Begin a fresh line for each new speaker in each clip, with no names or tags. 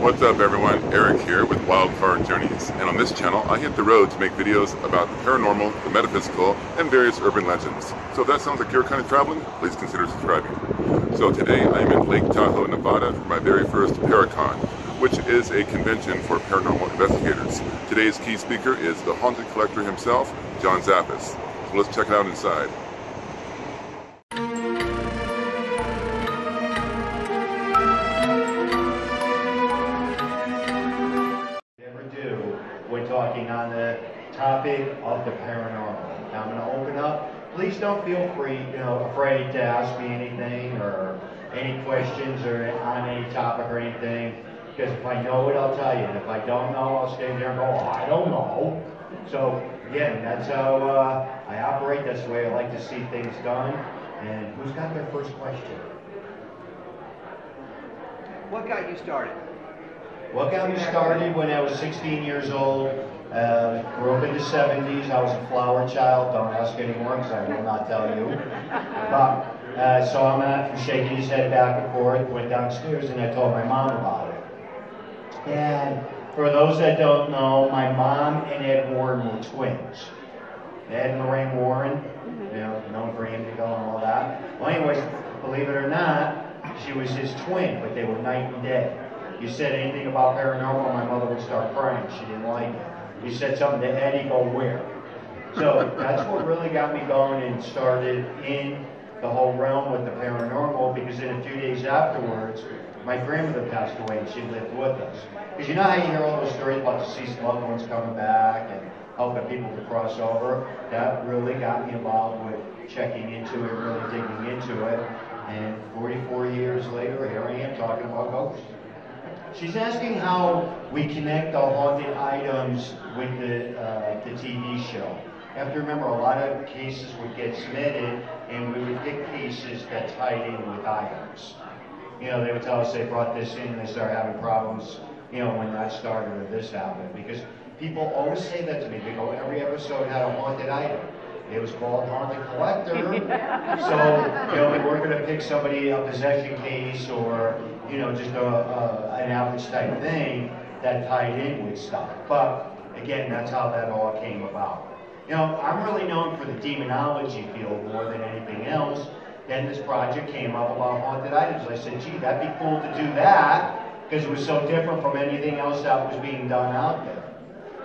What's up everyone, Eric here with Wildcard Journeys, and on this channel I hit the road to make videos about the paranormal, the metaphysical, and various urban legends. So if that sounds like your kind of traveling, please consider subscribing. So today I am in Lake Tahoe, Nevada for my very first ParaCon, which is a convention for paranormal investigators. Today's key speaker is the haunted collector himself, John Zaffis. So let's check it out inside.
Talking on the topic of the paranormal. Now I'm going to open up. Please don't feel free, afraid to ask me anything or any questions or on any topic or anything. Because if I know it, I'll tell you. And if I don't know, I'll stand there and go, I don't know. So again, that's how I operate. That's the way I like to see things done. And who's got their first question?
What got you started?
What got me started when I was 16 years old, grew up in the 70s, I was a flower child, don't ask anymore because I will not tell you. But saw him shaking his head back and forth, went downstairs and I told my mom about it. And for those that don't know, my mom and Ed Warren were twins. Ed and Lorraine Warren, known for Indigo and all that. Well anyways, believe it or not, she was his twin, but they were night and day. You said anything about paranormal, my mother would start crying. She didn't like it. You said something to Eddie, go where? So that's what really got me going and started in the whole realm with the paranormal, because then a few days afterwards, my grandmother passed away and she lived with us. Because you know how you hear all those stories about deceased loved ones coming back and helping people to cross over? That really got me involved with checking into it, really digging into it. And 44 years later, here I am talking about ghosts. She's asking how we connect the haunted items with the TV show. You have to remember, a lot of cases would get submitted, and we would pick cases that tied in with items. They would tell us they brought this in, and they started having problems, when that started or this happened. Because people always say that to me. They go, every episode had a haunted item. It was called Haunted Collector. So, we weren't going to pick somebody, a possession case, or just an average type thing that tied in with stuff. But again, that's how that all came about. I'm really known for the demonology field more than anything else. Then this project came up about haunted items. I said, gee, that'd be cool to do that, because it was so different from anything else that was being done out there.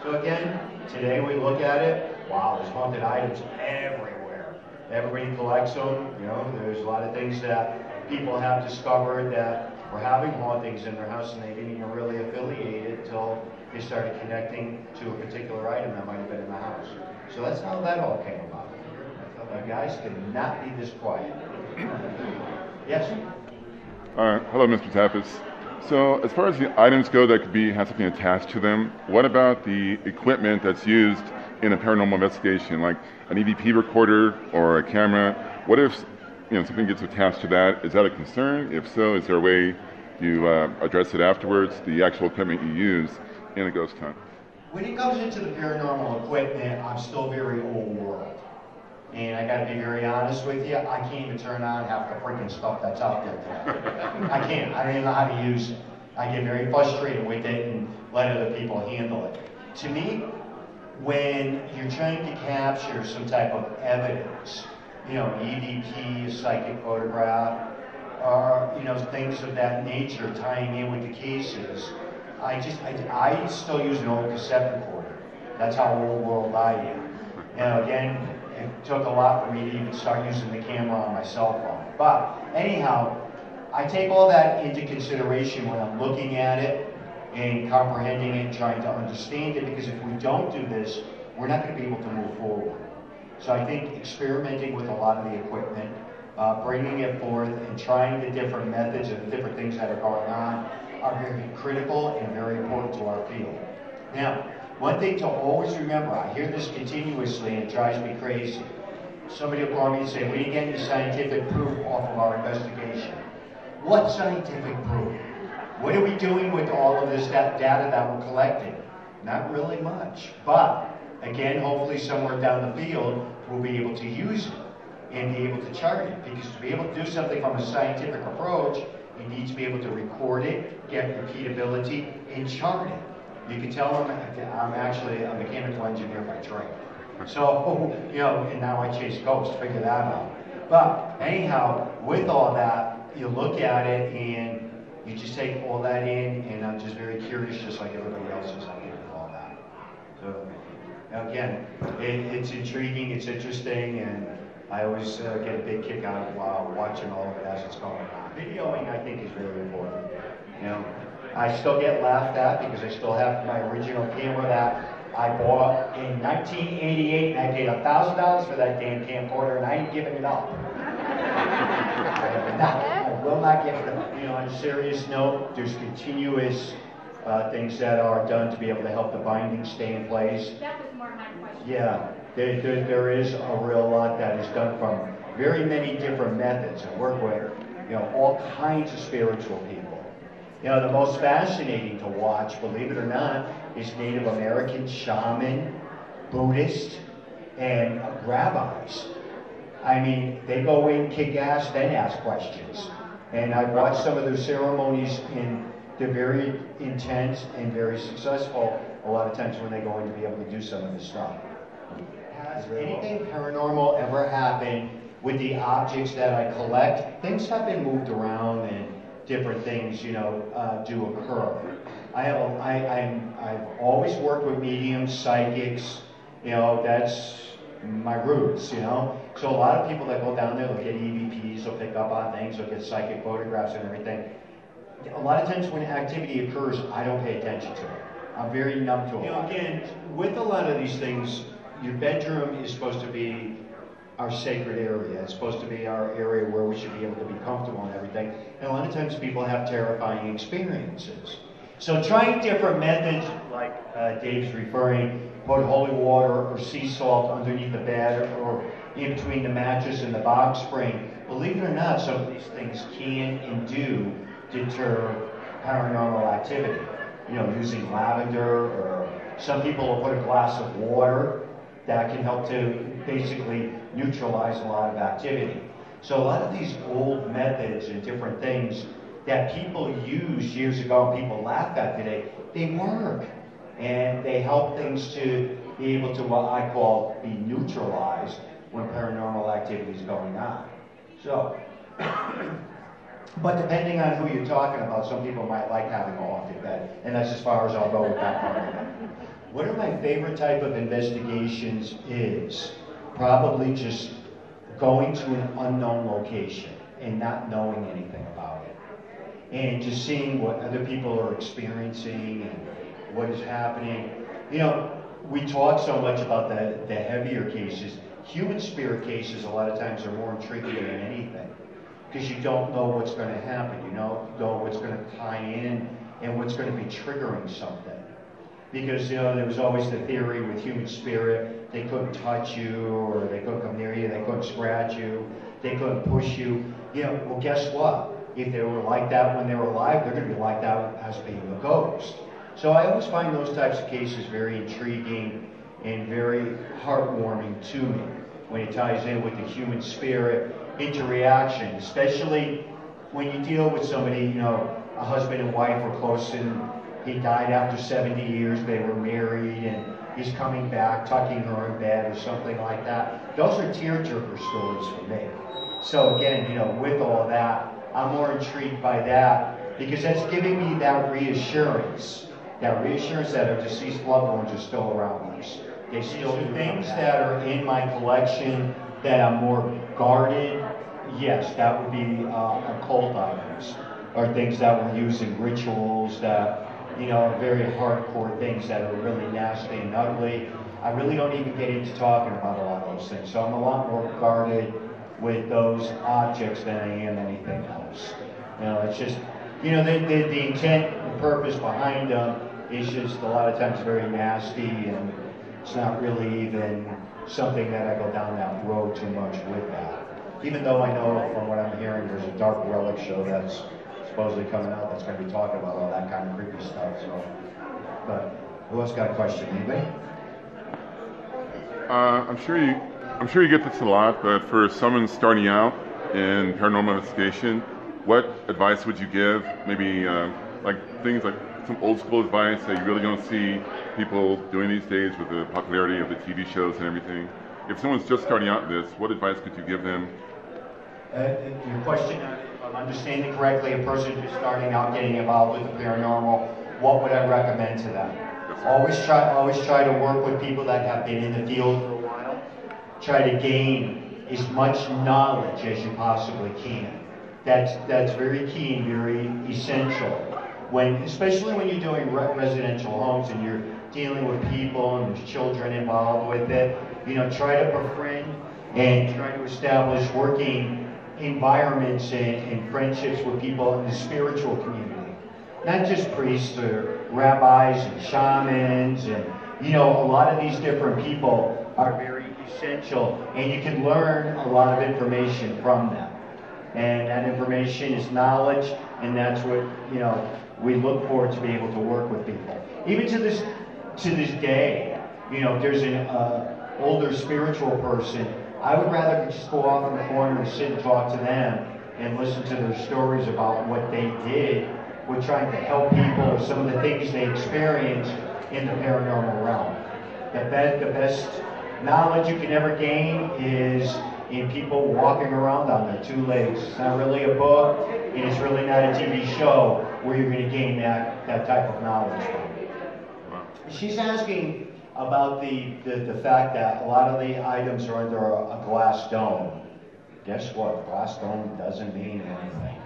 So again, today we look at it, wow, there's haunted items everywhere. Everybody collects them. There's a lot of things that people have discovered that were having hauntings in their house, and they didn't even really affiliate it until they started connecting to a particular item that might have been in the house. So that's how that all came about. I thought, guys could not be this quiet. Yes?
Hello, Mr. Zaffis. So as far as the items go that could have something attached to them, what about the equipment that's used in a paranormal investigation, like an EVP recorder or a camera? What if something gets attached to that? Is that a concern? If so, is there a way you address it afterwards, the actual equipment you use in a ghost hunt?
When it comes into the paranormal equipment, I'm still very old world. And I gotta be very honest with you, I can't even turn on half the freaking stuff that's out there today. I can't. I don't even know how to use it. I get very frustrated with it and let other people handle it. To me, when you're trying to capture some type of evidence, EVP, a psychic photograph, or things of that nature tying in with the cases, I still use an old cassette recorder. That's how old world I am. Again, it took a lot for me to even start using the camera on my cell phone. But anyhow, I take all that into consideration when I'm looking at it and comprehending it and trying to understand it, because if we don't do this, we're not going to be able to move forward. So I think experimenting with a lot of the equipment, bringing it forth and trying the different methods and the different things that are going on are very critical and very important to our field. Now, one thing to always remember, I hear this continuously and it drives me crazy. Somebody will call me and say, we didn't get any scientific proof off of our investigation. What scientific proof? What are we doing with all of this data that we're collecting? Not really much. But again, hopefully somewhere down the field, we'll be able to use it and be able to chart it. Because to be able to do something from a scientific approach, you need to be able able to record it, get repeatability, and chart it. You can tell I'm actually a mechanical engineer by trade. So, you know, and now I chase ghosts, figure that out. But anyhow, with all that, you look at it and you just take all that in, and I'm just very curious, just like everybody else is, I think, with all that. So, again, it's intriguing, it's interesting, and I always get a big kick out of watching all of it as it's going on. Videoing, I think, is very important. You know, I still get laughed at because I still have my original camera that I bought in 1988, and I paid $1,000 for that damn camcorder, and I ain't giving it up. I will not give it up. You know, on a serious note, there's continuous things that are done to be able to help the binding stay in place.
That was more my question.
Yeah, there is a real lot that is done from very many different methods. I work with, you know, all kinds of spiritual people. You know, the most fascinating to watch, believe it or not, is Native American, shaman, Buddhist, and rabbis. I mean, they go in, kick ass, then ask questions. And I've watched some of their ceremonies, and they're very intense and very successful a lot of times when they go in to be able to do some of this stuff. Has anything paranormal ever happened with the objects that I collect? Things have been moved around and different things, you know, do occur. I've always worked with mediums, psychics, you know, that's my roots, you know. So a lot of people that go down there, they'll get EVPs, they'll pick up on things, they'll get psychic photographs and everything. A lot of times when activity occurs, I don't pay attention to it. I'm very numb to it. You know, again, with a lot of these things, your bedroom is supposed to be our sacred area. It's supposed to be our area where we should be able to be comfortable and everything. And a lot of times people have terrifying experiences. So trying different methods, like Dave's referring, put holy water or sea salt underneath the bed or in between the mattress and the box spring. Believe it or not, some of these things can and do deter paranormal activity. You know, using lavender, or some people will put a glass of water. That can help to basically neutralize a lot of activity. So a lot of these old methods and different things that people used years ago and people laugh at today, they work. And they help things to be able to, what I call, be neutralized when paranormal activity is going on. So, but depending on who you're talking about, some people might like having a haunted bed, and that's as far as I'll go with that part of it. One of my favorite type of investigations is probably just going to an unknown location and not knowing anything about it. And just seeing what other people are experiencing and what is happening. You know, we talk so much about the heavier cases. Human spirit cases a lot of times are more intriguing than anything, because you don't know what's going to happen. You don't know what's going to tie in and what's going to be triggering something. Because, you know, there was always the theory with human spirit, they couldn't touch you, or they couldn't come near you, they couldn't scratch you, they couldn't push you. You know, well, guess what? If they were like that when they were alive, they're going to be like that as being a ghost. So I always find those types of cases very intriguing and very heartwarming to me when it ties in with the human spirit interaction, especially when you deal with somebody, you know, a husband and wife were close and he died after 70 years, they were married, and he's coming back, tucking her in bed or something like that. Those are tearjerker stories for me. So again, you know, with all that, I'm more intrigued by that because that's giving me that reassurance that our deceased loved ones are still around us. They still do things that are in my collection that I'm more guarded. Yes, that would be occult items, or things that were used in rituals that, you know, are very hardcore things that are really nasty and ugly. I really don't even get into talking about a lot of those things. So I'm a lot more guarded with those objects than I am anything else. You know, it's just, you know, the intent and purpose behind them is just a lot of times very nasty, and it's not really even something that I go down that road too much with that. Even though I know from what I'm hearing, there's a Dark Relic show that's supposedly coming out that's going to be talking about all that kind of creepy stuff. So, but who else got a question? Anybody?
I'm sure you get this a lot, but for someone starting out in paranormal investigation, what advice would you give? Maybe like things like some old school advice that you really don't see people doing these days with the popularity of the TV shows and everything. If someone's just starting out in this, what advice could you give them?
Your question, if I'm understanding correctly, a person who's starting out getting involved with the paranormal, what would I recommend to them? Always try to work with people that have been in the field for a while. Try to gain as much knowledge as you possibly can. That's very key and very essential. Especially when you're doing residential homes and you're dealing with people and there's children involved with it, try to befriend and try to establish working environments and friendships with people in the spiritual community. Not just priests or rabbis and shamans and, a lot of these different people are very essential and you can learn a lot of information from them. And that information is knowledge, and that's what, we look forward to be able to work with people. Even to this day, if there's an older spiritual person, I would rather just go off in the corner and sit and talk to them and listen to their stories about what they did with trying to help people or some of the things they experienced in the paranormal realm. The best knowledge you can ever gain is in people walking around on their two legs. It's not really a book, and it's really not a TV show where you're going to gain that type of knowledge from. She's asking about the fact that a lot of the items are under a glass dome. Guess what? A glass dome doesn't mean anything.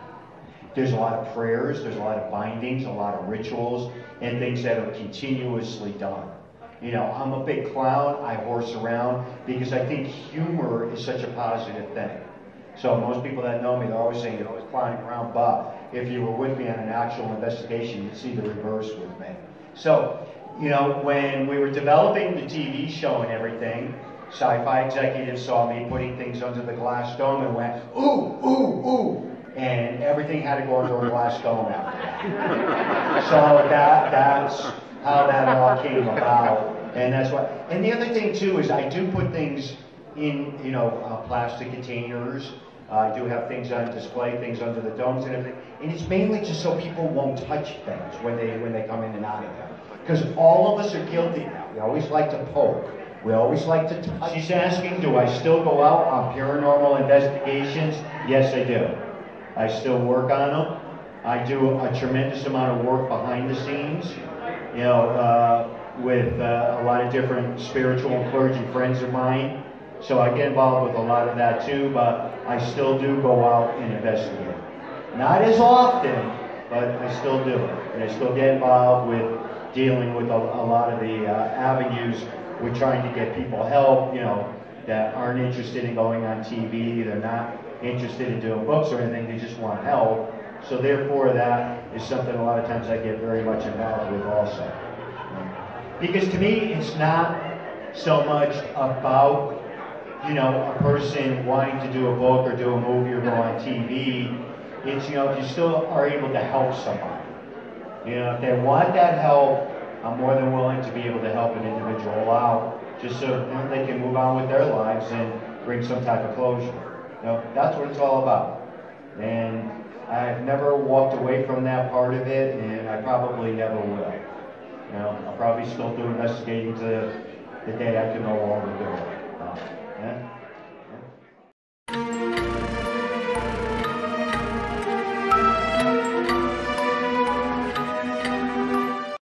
There's a lot of prayers, there's a lot of bindings, a lot of rituals, and things that are continuously done. I'm a big clown, I horse around, because I think humor is such a positive thing. So most people that know me, they're always saying you're always clowning around, but if you were with me on an actual investigation, you'd see the reverse with me. So, when we were developing the TV show and everything, Syfy executives saw me putting things under the glass dome and went, ooh, ooh, ooh, and everything had to go under a glass dome after that. So that's how that all came about. And that's what. And the other thing too is I do put things in, plastic containers. I do have things on display, things under the domes and everything. And it's mainly just so people won't touch things when they come in and out of there. Because all of us are guilty now. We always like to poke. We always like to touch. She's asking, do I still go out on paranormal investigations? Yes, I do. I still work on them. I do a tremendous amount of work behind the scenes. With a lot of different spiritual and clergy friends of mine. So I get involved with a lot of that too, but I still do go out and investigate. Not as often, but I still do it. And I still get involved with dealing with a lot of the avenues with trying to get people help, that aren't interested in going on TV. They're not interested in doing books or anything. They just want help. So therefore, that is something a lot of times I get very much involved with also. Because to me, it's not so much about, a person wanting to do a book or do a movie or go on TV. It's, if you still are able to help somebody. If they want that help, I'm more than willing to be able to help an individual out just so they can move on with their lives and bring some type of closure. That's what it's all about. And I've never walked away from that part of it, and I probably never will. I'll probably still do investigating to the day I can no longer do it. Yeah?